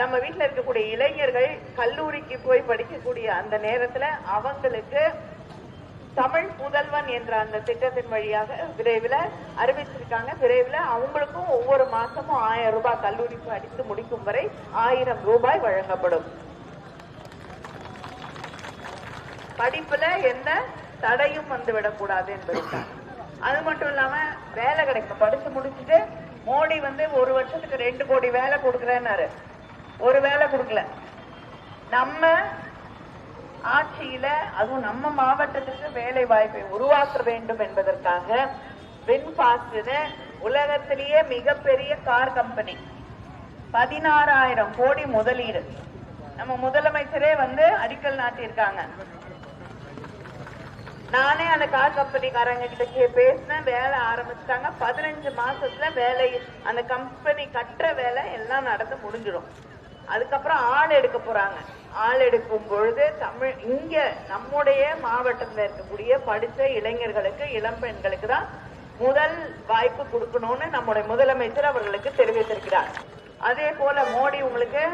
நம்ம வீட்டுல இருக்கக்கூடிய இளைஞர்கள் கல்லூரிக்கு போய் படிக்கக்கூடிய அந்த நேரத்துல அவங்களுக்கு தமிழ் புதல்வன் என்ற அந்த திட்டத்தின் வழியாக விரைவில் அறிவிச்சிருக்காங்க. விரைவில் அவங்களுக்கும் ஒவ்வொரு மாசமும் 1000 ரூபாய், கல்லூரி படித்து முடிக்கும் வரை 1000 ரூபாய் வழங்கப்படும். படிப்புல எந்த தடையும் வந்துவிடக்கூடாது என்பதுதான். அது மட்டும் இல்லாம வேலை கிடைக்கும். படிச்சு முடிச்சுட்டு மோடி ஒரு வருஷத்துக்கு 2 கோடி வேலை கொடுக்கறேன்னாரு. ஒரு வேலை கொடுக்கல. நம்ம ஆட்சியில அதுவும் நம்ம மாவட்டத்துக்கு வேலை வாய்ப்பை உருவாக்க வேண்டும் என்பதற்காக வின்பாஸ்ட் உலகத்திலேயே மிகப்பெரிய கார் கம்பெனி 16,000 கோடி முதலீடு நம்ம முதலமைச்சரே அடிக்கல் நாட்டியிருக்காங்க. நானே அந்த கார் கம்பெனிக்காரங்க கிட்ட பேசினேன். வேலை ஆரம்பிச்சிட்டாங்க. 15 மாசத்துல வேலை, அந்த கம்பெனி கட்டுற வேலை எல்லாம் நடந்து முடிஞ்சிடும். அதுக்கப்புறம் ஆள் எடுக்க போறாங்க. ஆள் எடுக்கும் பொழுது இங்க நம்முடைய மாவட்டத்தில் இருக்கக்கூடிய படித்த இளைஞர்களுக்கு, இளம் பெண்களுக்கு தான் முதல் வாய்ப்பு கொடுக்கணும்னு நம்முடைய முதலமைச்சர் அவர்களுக்கு தெரிவித்திருக்கிறார். அதே போல மோடி உங்களுக்கு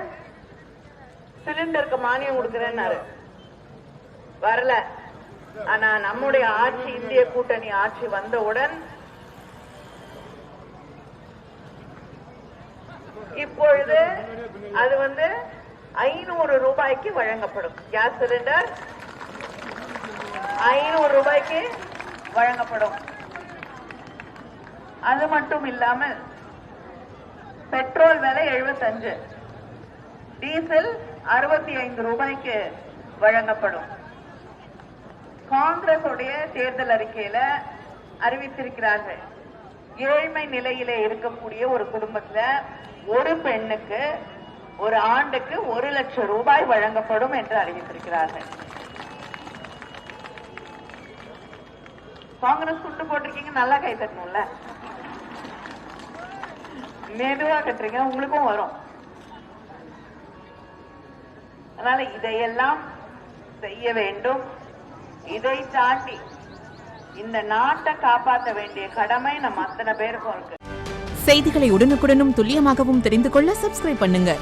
சிலிண்டருக்கு மானியம் கொடுக்கிறேன்னாரு. வரல. ஆனா நம்முடைய ஆட்சி, இந்திய கூட்டணி ஆட்சி வந்தவுடன் இப்பொழுது அது 500 ரூபாய்க்கு வழங்கப்படும். கேஸ் சிலிண்டர் 500 ரூபாய்க்கு வழங்கப்படும். அது மட்டும் இல்லாமல் பெட்ரோல் விலை 75, டீசல் 65 ரூபாய்க்கு வழங்கப்படும். காங்கிரஸ் உடைய தேர்தல் அறிக்கையில அறிவித்திருக்கிறார்கள். ஏழ்மை நிலையில இருக்கக்கூடிய ஒரு குடும்பத்துல ஒரு பெண்ணுக்கு ஒரு ஆண்டுக்கு 1 லட்சம் ரூபாய் வழங்கப்படும் என்று அறிவித்திருக்கிறார்கள். காங்கிரஸ் குண்டு போட்டிருக்கீங்க, நல்லா கை தட்டணும்ல. மெதுவா கட்டுறீங்க, உங்களுக்கும் வரும். அதனால இதையெல்லாம் செய்ய வேண்டும். இதை தாண்டி இந்த நாட்டை காப்பாற்ற வேண்டிய கடமை நம்ம அத்தனை பேருக்கும் இருக்கு. செய்திகளை உடனுக்குடனும் துல்லியமாகவும் தெரிந்து கொள்ள சப்ஸ்கிரைப் பண்ணுங்க.